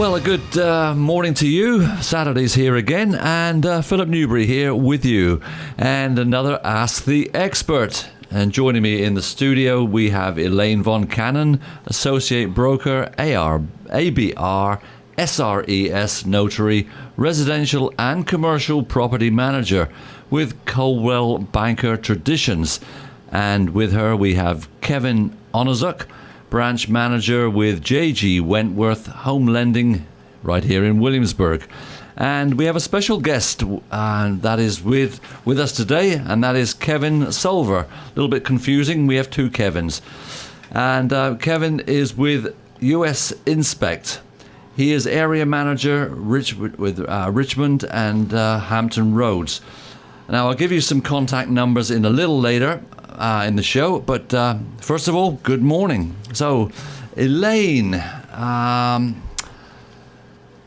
Well, a good morning to you. Saturday's here again, and Philip Newbury here with you. And another Ask the Expert. And joining me in the studio, we have Elaine VonCannon, Associate Broker, ABR, SRES Notary, Residential and Commercial Property Manager with Coldwell Banker Traditions. And with her, we have Kevin Onizuk, Branch Manager with JG Wentworth Home Lending right here in Williamsburg. And we have a special guest that is with us today, and that is Kevin Solver. A little bit confusing, we have two Kevins. And Kevin is with US Inspect. He is Area Manager with Richmond and Hampton Roads. Now, I'll give you some contact numbers in a little later in the show, but first of all, good morning. So, Elaine,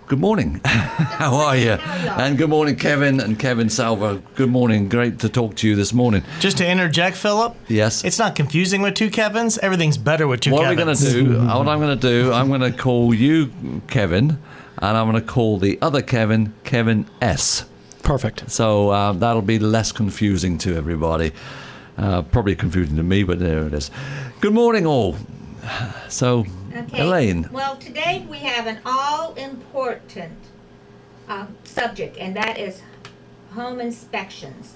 good morning. How are you? And good morning, Kevin and Kevin Salvo. Good morning. Great to talk to you this morning. Just to interject, Philip. Yes. It's not confusing with two Kevins. Everything's better with two Kevins. What I'm going to do, I'm going to call you Kevin, and I'm going to call the other Kevin, Kevin S. Perfect. So that'll be less confusing to everybody. Probably confusing to me, but there it is. Good morning, all. So, okay. Elaine. Well, today we have an all-important subject, and that is home inspections.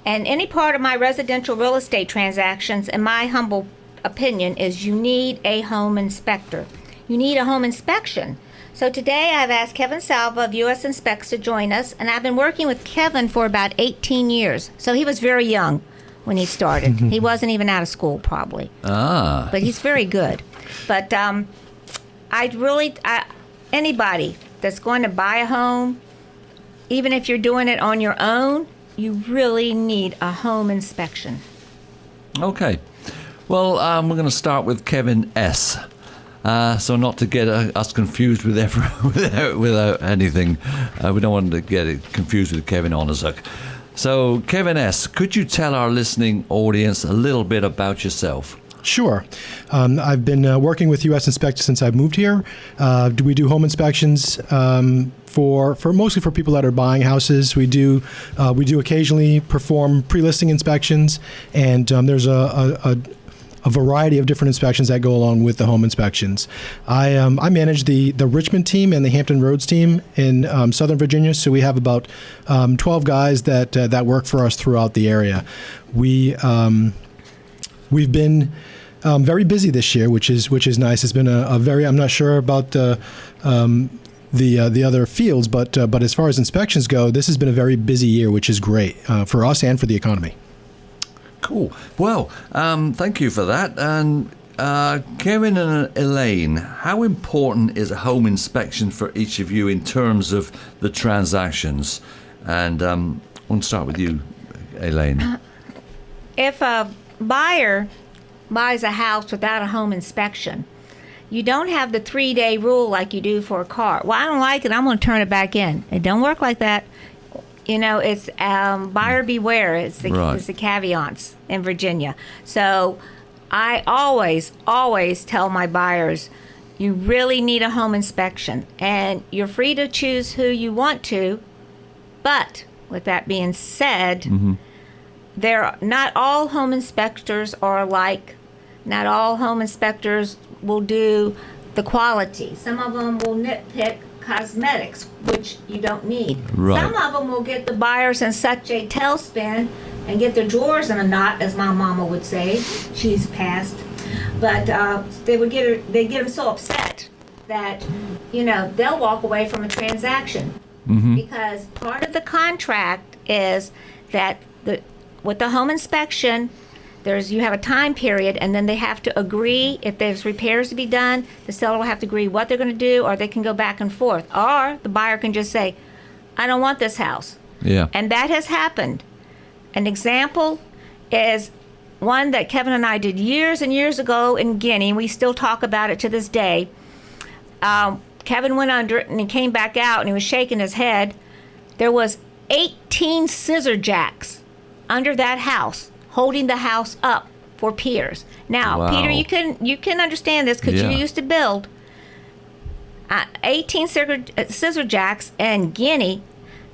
And any part of my residential real estate transactions, in my humble opinion, is you need a home inspector. You need a home inspection. So today I've asked Kevin Salva of US Inspects to join us, and I've been working with Kevin for about 18 years. So he was very young when he started. He wasn't even out of school, probably. But he's very good. But anybody that's going to buy a home, even if you're doing it on your own, you really need a home inspection. Okay. Well, we're going to start with Kevin S. So not to get us confused without anything. We don't want to get it confused with Kevin Onizuk. So, Kevin S., could you tell our listening audience a little bit about yourself? Sure. I've been working with U.S. Inspect since I've moved here. We do home inspections for mostly for people that are buying houses. We do occasionally perform pre-listing inspections, and there's a variety of different inspections that go along with the home inspections. I manage the Richmond team and the Hampton Roads team in Southern Virginia, so we have about 12 guys that work for us throughout the area. We've been very busy this year, which is nice. It's been a very, I'm not sure about the other fields, but as far as inspections go, this has been a very busy year, which is great for us and for the economy. Cool. Well, thank you for that. And Kevin and Elaine, how important is a home inspection for each of you in terms of the transactions? And we'll start with you, Elaine. If a buyer buys a house without a home inspection, you don't have the 3-day rule like you do for a car. Well, I don't like it, I'm going to turn it back in. It don't work like that. You know, it's buyer beware. It's the caveats in Virginia. So I always tell my buyers, you really need a home inspection. And you're free to choose who you want to. But with that being said, not all home inspectors are alike. Not all home inspectors will do the quality. Some of them will nitpick cosmetics, which you don't need. Right. Some of them will get the buyers in such a tailspin and get their drawers in a knot, as my mama would say. She's passed. But they get them so upset that, they'll walk away from a transaction. Because part of the contract is that with the home inspection, you have a time period, and then they have to agree if there's repairs to be done. The seller will have to agree what they're going to do, or they can go back and forth. Or the buyer can just say, I don't want this house. Yeah. And that has happened. An example is one that Kevin and I did years and years ago in Guinea. We still talk about it to this day. Kevin went under it, and he came back out, and he was shaking his head. There was 18 scissor jacks under that house, holding the house up for piers. Now, wow. Peter, you can understand this because you used to build. 18 scissor jacks and Guinea,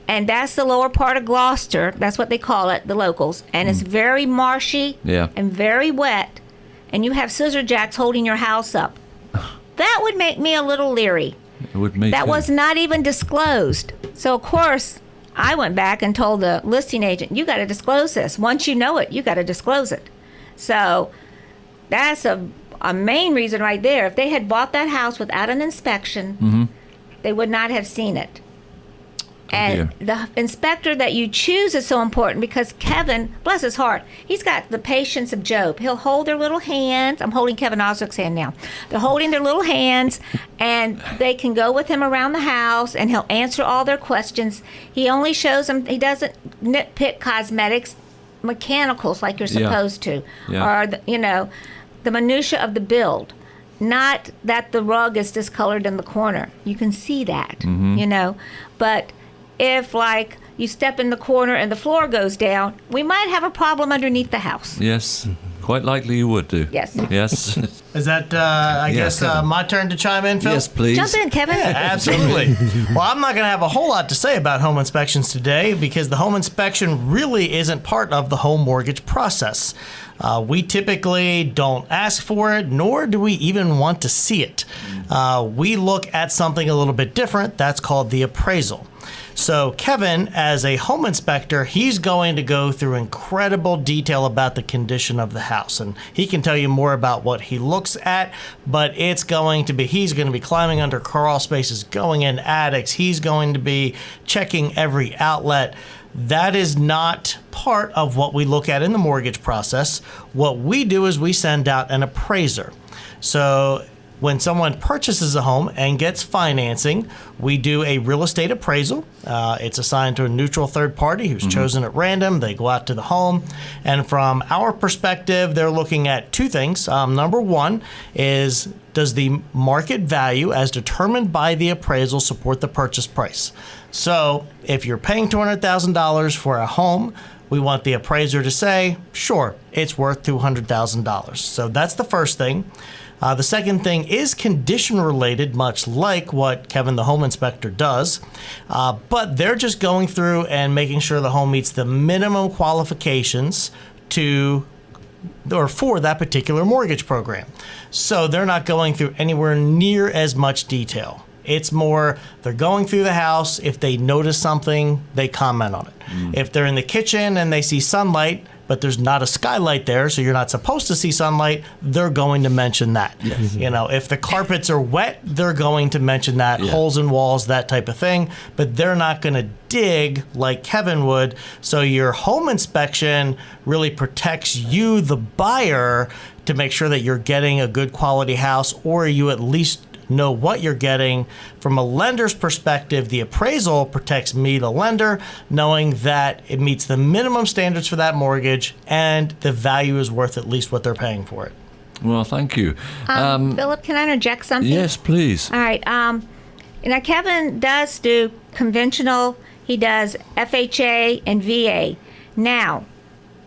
and that's the lower part of Gloucester. That's what they call it, the locals. And it's very marshy and very wet, and you have scissor jacks holding your house up. That would make me a little leery. It would make That was not even disclosed. So, of course, I went back and told the listing agent, you got to disclose this. Once you know it, you got to disclose it. So that's a main reason right there. If they had bought that house without an inspection, they would not have seen it. And the inspector that you choose is so important because Kevin, bless his heart, he's got the patience of Job. He'll hold their little hands. I'm holding Kevin Onizuk's hand now. They're holding their little hands, and they can go with him around the house, and he'll answer all their questions. He only shows them, he doesn't nitpick cosmetics, mechanicals like you're supposed to, or, the minutia of the build. Not that the rug is discolored in the corner. You can see that, but if, like, you step in the corner and the floor goes down, we might have a problem underneath the house. Yes, quite likely you would do. Yes. Yes. Is that, I guess, Kevin. my turn to chime in, Phil? Yes, please. Jump in, Kevin. Yeah, absolutely. Well, I'm not going to have a whole lot to say about home inspections today because the home inspection really isn't part of the home mortgage process. We typically don't ask for it, nor do we even want to see it. We look at something a little bit different. That's called the appraisal. So Kevin, as a home inspector, he's going to go through incredible detail about the condition of the house. And he can tell you more about what he looks at, but he's going to be climbing under crawl spaces, going in attics. He's going to be checking every outlet. That is not part of what we look at in the mortgage process. What we do is we send out an appraiser. So when someone purchases a home and gets financing, we do a real estate appraisal. It's assigned to a neutral third party who's chosen at random. They go out to the home. And from our perspective, they're looking at two things. Number one is, does the market value as determined by the appraisal support the purchase price? So if you're paying $200,000 for a home, we want the appraiser to say, sure, it's worth $200,000. So that's the first thing. The second thing is condition related, much like what Kevin, the home inspector, does. But they're just going through and making sure the home meets the minimum qualifications for that particular mortgage program. So they're not going through anywhere near as much detail. It's more, they're going through the house. If they notice something, they comment on it. If they're in the kitchen and they see sunlight, but there's not a skylight there, so you're not supposed to see sunlight, they're going to mention that. Yes. If the carpets are wet, they're going to mention that, holes in walls, that type of thing, but they're not going to dig like Kevin would. So your home inspection really protects you, the buyer, to make sure that you're getting a good quality house, or you at least know what you're getting. From a lender's perspective, the appraisal protects me, the lender, knowing that it meets the minimum standards for that mortgage and the value is worth at least what they're paying for it. Well, thank you. Philip, can I interject something? Yes, please. All right. Kevin does do conventional. He does FHA and VA. Now,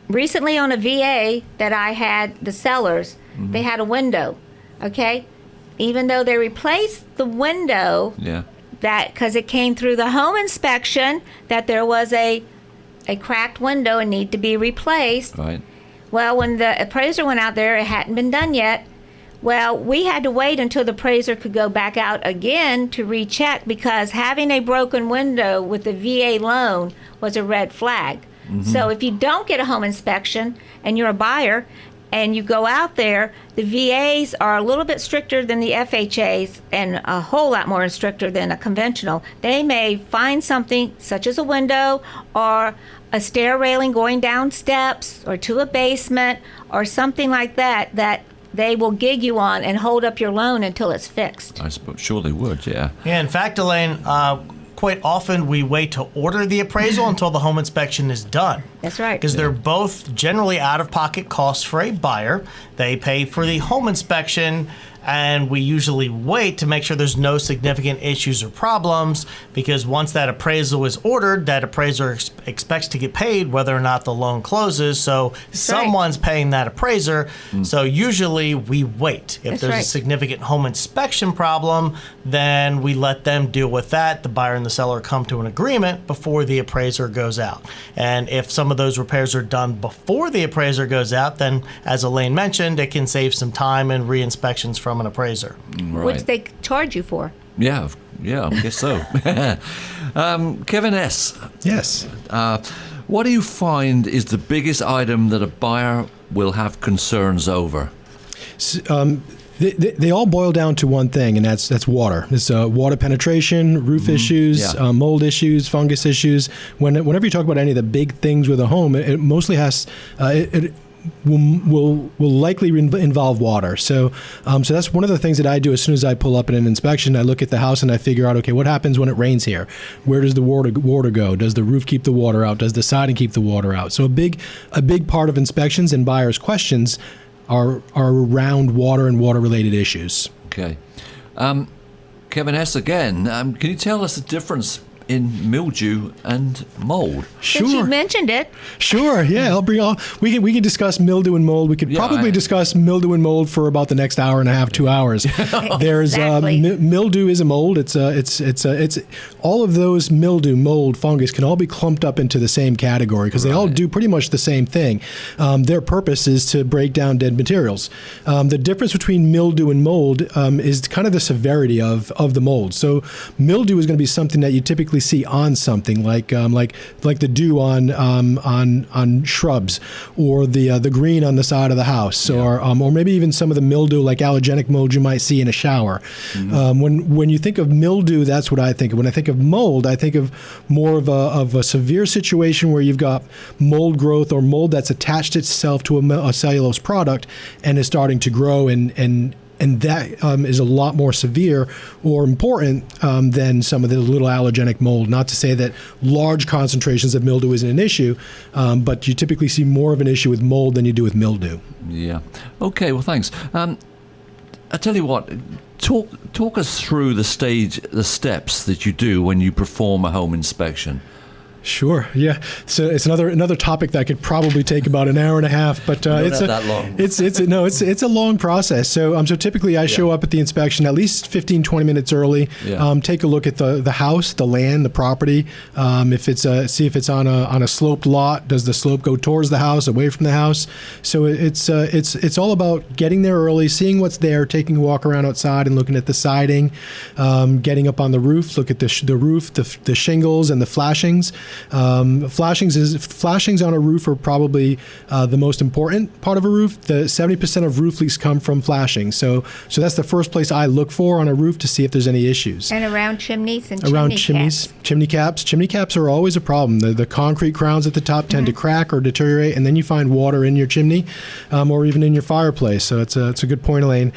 recently on a VA that I had, the sellers, they had a window, okay? Even though they replaced the window, that because it came through the home inspection that there was a cracked window and need to be replaced. Right. Well, when the appraiser went out there, it hadn't been done yet. Well, we had to wait until the appraiser could go back out again to recheck because having a broken window with the VA loan was a red flag. So if you don't get a home inspection and you're a buyer and you go out there, the VAs are a little bit stricter than the FHAs and a whole lot more stricter than a conventional. They may find something such as a window or a stair railing going down steps or to a basement or something like that that they will gig you on and hold up your loan until it's fixed. I suppose, sure they would, yeah. Yeah, in fact, Elaine, quite often we wait to order the appraisal until the home inspection is done. That's right. Because they're both generally out-of-pocket costs for a buyer. They pay for the home inspection and we usually wait to make sure there's no significant issues or problems, because once that appraisal is ordered, that appraiser expects to get paid whether or not the loan closes. So someone's paying that appraiser. So usually we wait. If there's a significant home inspection problem, then we let them deal with that. The buyer and the seller come to an agreement before the appraiser goes out. And if some of those repairs are done before the appraiser goes out, then as Elaine mentioned, it can save some time and re-inspections from an appraiser. Right. Which they charge you for. Yeah, I guess so. Kevin S. Yes. What do you find is the biggest item that a buyer will have concerns over? They all boil down to one thing, and that's water. It's water penetration, roof issues, mold issues, fungus issues. Whenever you talk about any of the big things with a home, it mostly has it will likely involve water. So that's one of the things that I do as soon as I pull up in an inspection. I look at the house and I figure out, okay, what happens when it rains here? Where does the water go? Does the roof keep the water out? Does the siding keep the water out? So a big part of inspections and buyers' questions are around water and water-related issues. Okay. Kevin S. again, can you tell us the difference in mildew and mold? Sure. Since you mentioned it. Sure. Yeah, I'll bring all. We can discuss mildew and mold. We could probably discuss mildew and mold for about the next hour and a half, 2 hours. There's mildew is a mold. It's all of those mildew, mold, fungus can all be clumped up into the same category because they all do pretty much the same thing. Their purpose is to break down dead materials. The difference between mildew and mold is kind of the severity of the mold. So mildew is going to be something that you typically see on something like the dew on shrubs, or the green on the side of the house, or maybe even some of the mildew, like allergenic mold you might see in a shower. When you think of mildew, that's what I think of. When I think of mold, I think of more of a severe situation where you've got mold growth or mold that's attached itself to a cellulose product and is starting to grow, and that is a lot more severe or important than some of the little allergenic mold. Not to say that large concentrations of mildew isn't an issue, but you typically see more of an issue with mold than you do with mildew. Yeah. Okay, well, thanks. I tell you what, talk us through the steps that you do when you perform a home inspection. Sure. Yeah. So it's another topic that could probably take about an hour and a half, but it's a long process. So typically I show up at the inspection at least 15, 20 minutes early. Take a look at the house, the land, the property. See if it's on a sloped lot. Does the slope go towards the house, away from the house? So it's all about getting there early, seeing what's there, taking a walk around outside and looking at the siding, getting up on the roof, look at the roof, the shingles and the flashings. Flashings on a roof are probably the most important part of a roof. 70% of roof leaks come from flashing. So that's the first place I look for on a roof to see if there's any issues. And around chimneys and chimney caps. Chimney caps are always a problem. The concrete crowns at the top tend to crack or deteriorate, and then you find water in your chimney or even in your fireplace. So it's a good point, Elaine.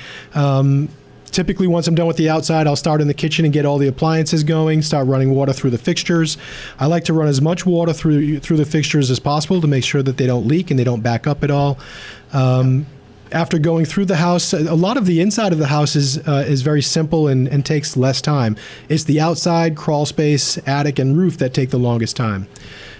Typically, once I'm done with the outside, I'll start in the kitchen and get all the appliances going, start running water through the fixtures. I like to run as much water through the fixtures as possible to make sure that they don't leak and they don't back up at all. After going through the house, a lot of the inside of the house is very simple and takes less time. It's the outside, crawl space, attic, and roof that take the longest time.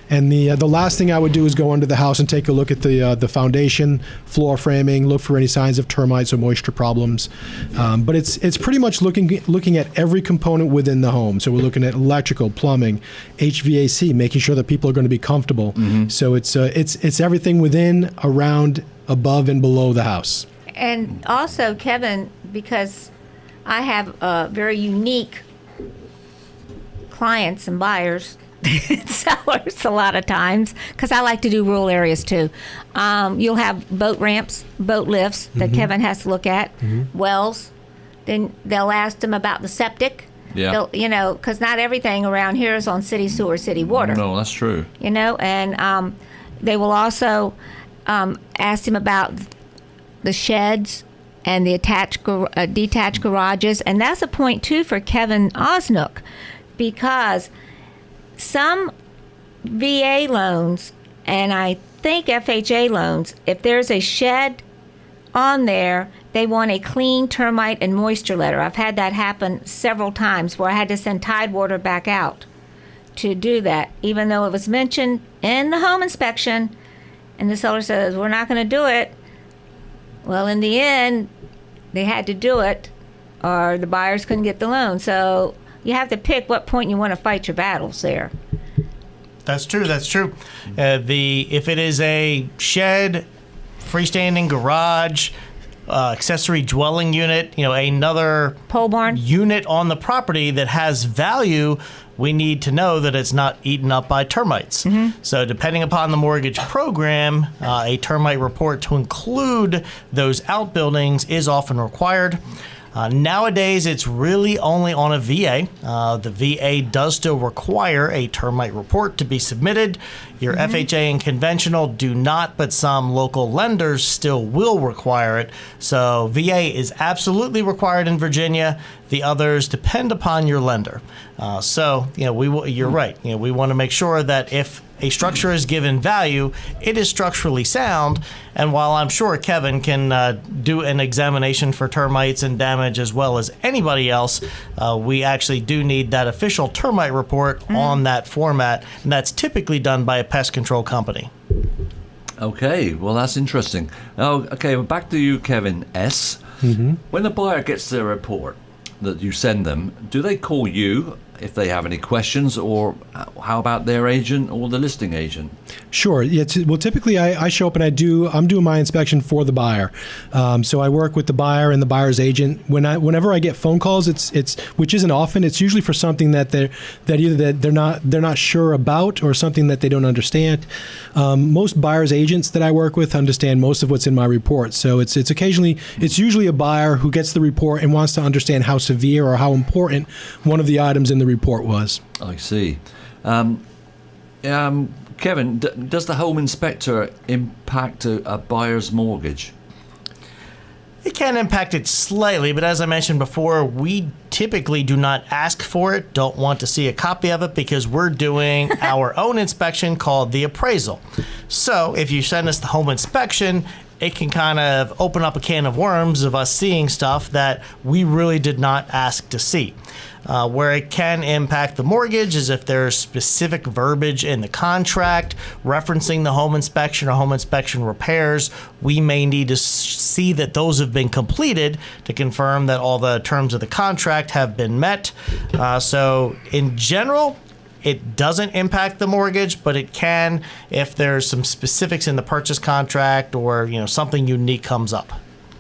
And the last thing I would do is go under the house and take a look at the foundation, floor framing, look for any signs of termites or moisture problems. But it's pretty much looking at every component within the home. So we're looking at electrical, plumbing, HVAC, making sure that people are going to be comfortable. So it's everything within, around, above, and below the house. And also, Kevin, because I have very unique clients and buyers, sellers a lot of times, because I like to do rural areas too. You'll have boat ramps, boat lifts that Kevin has to look at, wells. Then they'll ask them about the septic. Yeah. Because not everything around here is on city sewer, city water. No, that's true. And they will also ask him about the sheds and the detached garages. And that's a point too for Kevin Onizuk, because some VA loans, and I think FHA loans, if there's a shed on there, they want a clean termite and moisture letter. I've had that happen several times where I had to send Tidewater back out to do that, even though it was mentioned in the home inspection, and the seller says, we're not going to do it. Well, in the end, they had to do it, or the buyers couldn't get the loan. So you have to pick what point you want to fight your battles there. That's true. That's true. If it is a shed, freestanding garage, accessory dwelling unit, another Pole barn. unit on the property that has value, we need to know that it's not eaten up by termites. So depending upon the mortgage program, a termite report to include those outbuildings is often required. Nowadays, it's really only on a VA. The VA does still require a termite report to be submitted. Your FHA and conventional do not, but some local lenders still will require it. So VA is absolutely required in Virginia. The others depend upon your lender. You're right. We want to make sure that if a structure is given value, it is structurally sound. And while I'm sure Kevin can do an examination for termites and damage as well as anybody else, we actually do need that official termite report on that format, and that's typically done by a pest control company. Okay, well, that's interesting. Now, okay, well, back to you, Kevin S. When the buyer gets their report that you send them, do they call you if they have any questions, or how about their agent or the listing agent? Sure. Yeah. Well, typically I show up and I'm doing my inspection for the buyer. So I work with the buyer and the buyer's agent. Whenever I get phone calls, it's which isn't often. It's usually for something that they're not sure about, or something that they don't understand. Most buyer's agents that I work with understand most of what's in my report. So it's usually a buyer who gets the report and wants to understand how severe or how important one of the items in the report was. I see. Kevin, does the home inspector impact a buyer's mortgage? It can impact it slightly, but as I mentioned before, we typically do not ask for it, don't want to see a copy of it, because we're doing our own inspection called the appraisal. So if you send us the home inspection, it can kind of open up a can of worms of us seeing stuff that we really did not ask to see. Where it can impact the mortgage is if there's specific verbiage in the contract referencing the home inspection or home inspection repairs. We may need to see that those have been completed to confirm that all the terms of the contract have been met. So in general, it doesn't impact the mortgage, but it can if there's some specifics in the purchase contract, or something unique comes up.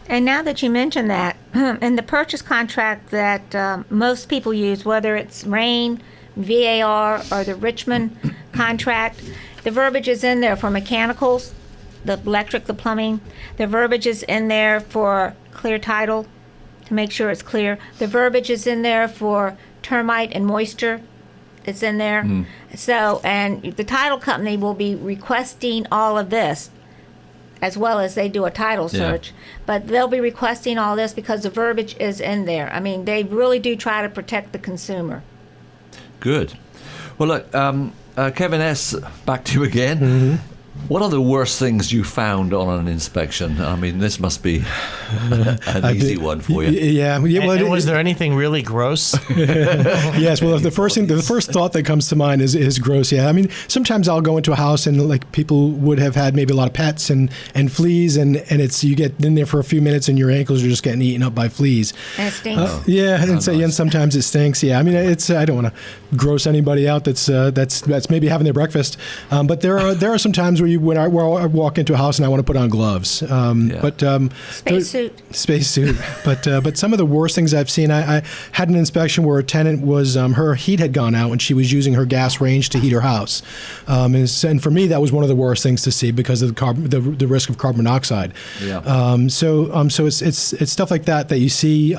And now that you mention that, in the purchase contract that most people use, whether it's RAIN, VAR, or the Richmond contract, the verbiage is in there for mechanicals, the electric, the plumbing. The verbiage is in there for clear title, to make sure it's clear. The verbiage is in there for termite and moisture. It's in there. So, and the title company will be requesting all of this, as well as they do a title search. But they'll be requesting all this because the verbiage is in there. I mean, they really do try to protect the consumer. Good. Well, look, Kevin S., back to you again. What are the worst things you found on an inspection? I mean, this must be an easy one for you. Yeah. And was there anything really gross? Yes. Well, the first thought that comes to mind is gross. Yeah. I mean, sometimes I'll go into a house and like people would have had maybe a lot of pets and fleas, and you get in there for a few minutes and your ankles are just getting eaten up by fleas. And it stinks. Yeah. And sometimes it stinks. Yeah. I mean, I don't want to gross anybody out that's maybe having their breakfast. But there are some times where when I walk into a house and I want to put on gloves. Spacesuit. But some of the worst things I've seen, I had an inspection where a tenant was her heat had gone out and she was using her gas range to heat her house. And for me, that was one of the worst things to see because of the risk of carbon monoxide. Yeah. So it's stuff like that you see.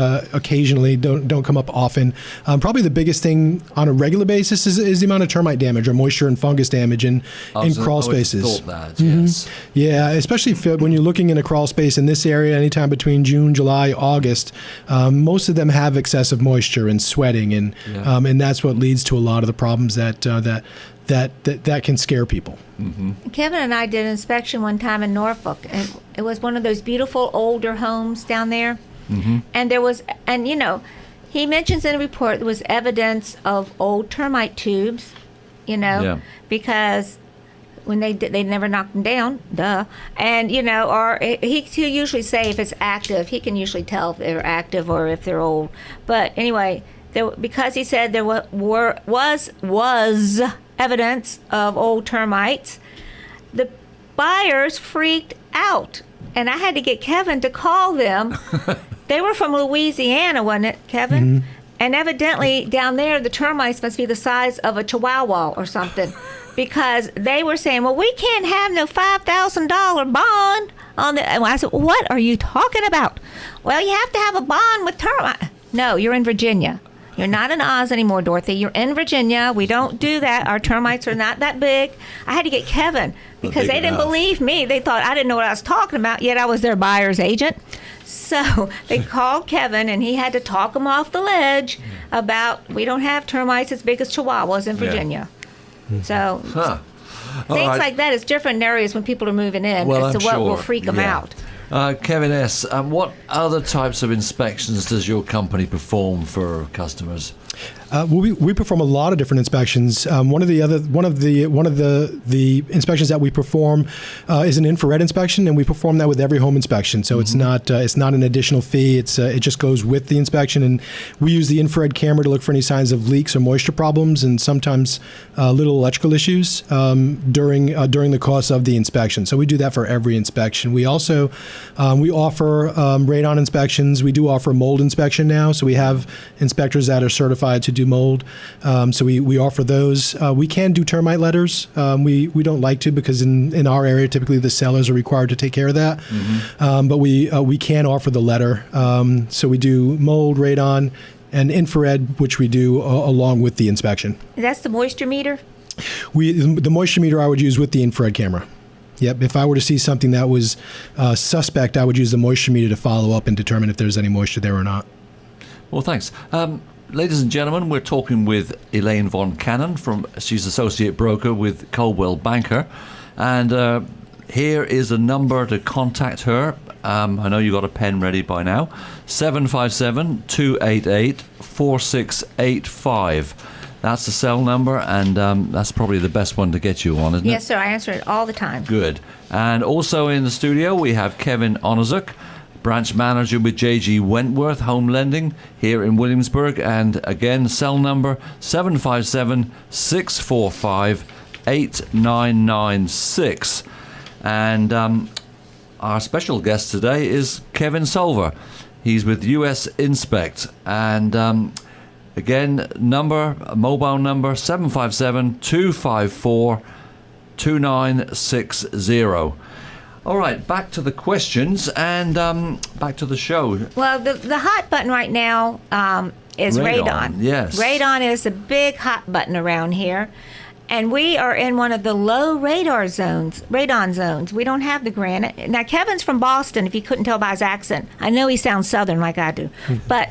Occasionally, don't come up often. Probably the biggest thing on a regular basis is the amount of termite damage or moisture and fungus damage in crawl spaces. Thought that, yes. Yeah, especially when you're looking in a crawl space in this area, anytime between June, July, August, most of them have excessive moisture and sweating, and that's what leads to a lot of the problems that that can scare people. Kevin and I did an inspection one time in Norfolk, and it was one of those beautiful older homes down there. And there was, and he mentions in the report there was evidence of old termite tubes, because when they never knocked them down, duh. And or he'll usually say if it's active, he can usually tell if they're active or if they're old. But anyway, because he said there was evidence of old termites, the buyers freaked out, and I had to get Kevin to call them. They were from Louisiana, wasn't it, Kevin? And evidently down there the termites must be the size of a chihuahua or something, because they were saying, well, we can't have no $5,000 bond on the. And I said, what are you talking about? Well, you have to have a bond with termites. No, you're in Virginia. You're not in Oz anymore, Dorothy. You're in Virginia. We don't do that. Our termites are not that big. I had to get Kevin because they didn't believe me. They thought I didn't know what I was talking about, yet I was their buyer's agent. So they called Kevin, and he had to talk them off the ledge about we don't have termites as big as chihuahuas in Virginia. So things like that is different in areas when people are moving in as to what will freak them out. Kevin S., what other types of inspections does your company perform for customers? We perform a lot of different inspections. One of the inspections that we perform is an infrared inspection, and we perform that with every home inspection. So it's not an additional fee. It just goes with the inspection, and we use the infrared camera to look for any signs of leaks or moisture problems, and sometimes little electrical issues during the course of the inspection. So we do that for every inspection. We also we offer radon inspections. We do offer mold inspection now. So we have inspectors that are certified to do mold. So we offer those. We can do termite letters. We don't like to because in our area, typically the sellers are required to take care of that. But we can offer the letter. So we do mold, radon, and infrared, which we do along with the inspection. That's the moisture meter? The moisture meter I would use with the infrared camera. Yep. If I were to see something that was suspect, I would use the moisture meter to follow up and determine if there's any moisture there or not. Well, thanks. Ladies and gentlemen, we're talking with Elaine VonCannon she's associate broker with Coldwell Banker, and here is a number to contact her. I know you got a pen ready by now. 757-288-4685. That's the cell number, and that's probably the best one to get you on, isn't it? Yes, sir. I answer it all the time. Good. And also in the studio, we have Kevin Onizuk, branch manager with J.G. Wentworth Home Lending here in Williamsburg. And again, cell number 757-645-8996. And our special guest today is Kevin Solver. He's with US Inspect. And again, mobile number 757-254-2960. All right, back to the questions and back to the show. Well, the hot button right now is radon. Yes. Radon is a big hot button around here. And we are in one of the low radon zones. We don't have the granite. Now, Kevin's from Boston, if you couldn't tell by his accent. I know he sounds Southern like I do. But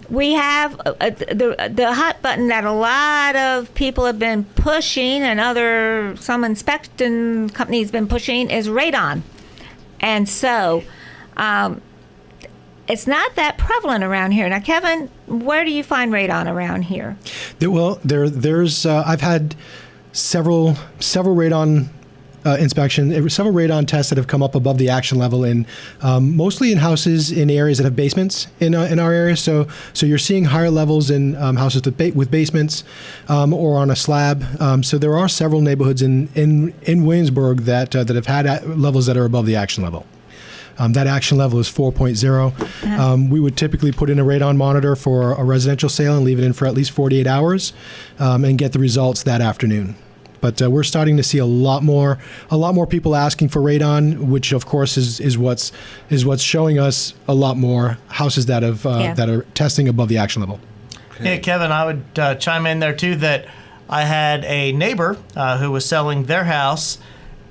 we have the hot button that a lot of people have been pushing and some inspection companies been pushing is radon. And so it's not that prevalent around here. Now, Kevin, where do you find radon around here? There's I've had several radon inspections, several radon tests that have come up above the action level, in mostly in houses in areas that have basements in our area. So you're seeing higher levels in houses with basements or on a slab. So there are several neighborhoods in Williamsburg that have had levels that are above the action level. That action level is 4.0. We would typically put in a radon monitor for a residential sale and leave it in for at least 48 hours and get the results that afternoon. But we're starting to see a lot more people asking for radon, which of course is what's showing us a lot more houses that are testing above the action level. Okay. Yeah, Kevin, I would chime in there too that I had a neighbor who was selling their house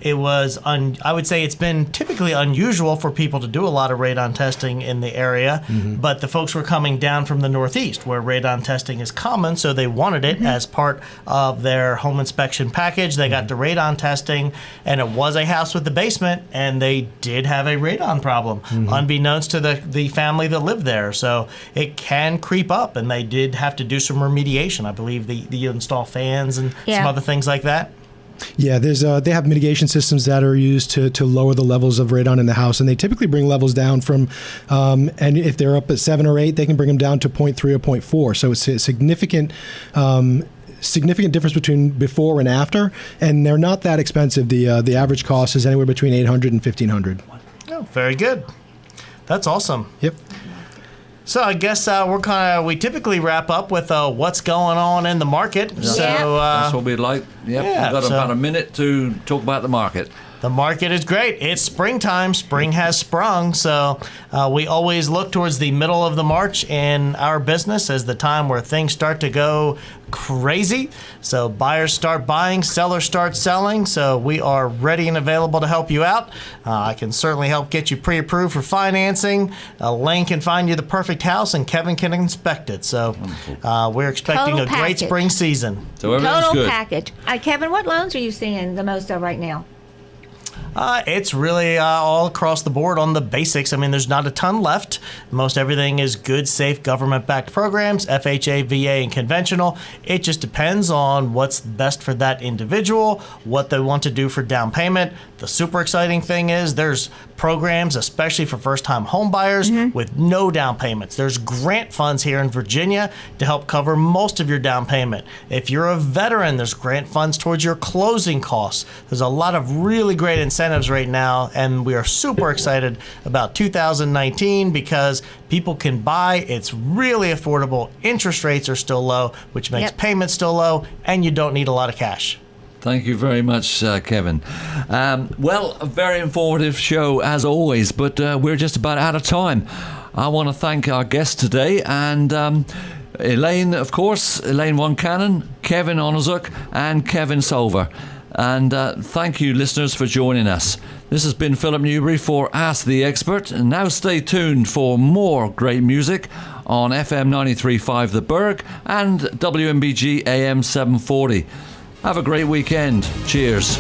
it was, I would say it's been typically unusual for people to do a lot of radon testing in the area, but the folks were coming down from the Northeast where radon testing is common, so they wanted it as part of their home inspection package. They got the radon testing, and it was a house with the basement, and they did have a radon problem, unbeknownst to the family that lived there. So it can creep up, and they did have to do some remediation. I believe the install fans and some other things like that. Yeah, they have mitigation systems that are used to lower the levels of radon in the house, and they typically bring levels down from, and if they're up at 7 or 8, they can bring them down to 0.3 or 0.4. So it's a significant difference between before and after, and they're not that expensive. The average cost is anywhere between $800 and $1,500. Oh, very good. That's awesome. Yep. So I guess we typically wrap up with what's going on in the market. Yeah. So That's what we'd like. Yep. yeah, We've got so- about a minute to talk about the market. the market is great. It's springtime. Spring has sprung. So we always look towards the middle of the March in our business as the time where things start to go crazy. So buyers start buying, sellers start selling. So we are ready and available to help you out. I can certainly help get you pre-approved for financing. Elaine can find you the perfect house, and Kevin can inspect it. So we're expecting Total a great package. spring season. So everything's Total good. package. Kevin, what loans are you seeing the most of right now? It's really all across the board on the basics. I mean, there's not a ton left. Most everything is good, safe, government-backed programs, FHA, VA, and conventional. It just depends on what's best for that individual, what they want to do for down payment. The super exciting thing is there's programs, especially for first-time home buyers, with no down payments. There's grant funds here in Virginia to help cover most of your down payment. If you're a veteran, there's grant funds towards your closing costs. There's a lot of really great incentives right now, and we are super excited about 2019 because people can buy. It's really affordable. Interest rates are still low, which makes payments still low, and you don't need a lot of cash. Thank you very much, Kevin. Well, a very informative show as always, but we're just about out of time. I want to thank our guests today, and Elaine, of course, Elaine VonCannon, Kevin Onizuk, and Kevin Solver. And thank you, listeners, for joining us. This has been Philip Newberry for Ask the Expert. And now stay tuned for more great music on FM 93.5 The Berg and WMBG AM 740. Have a great weekend. Cheers.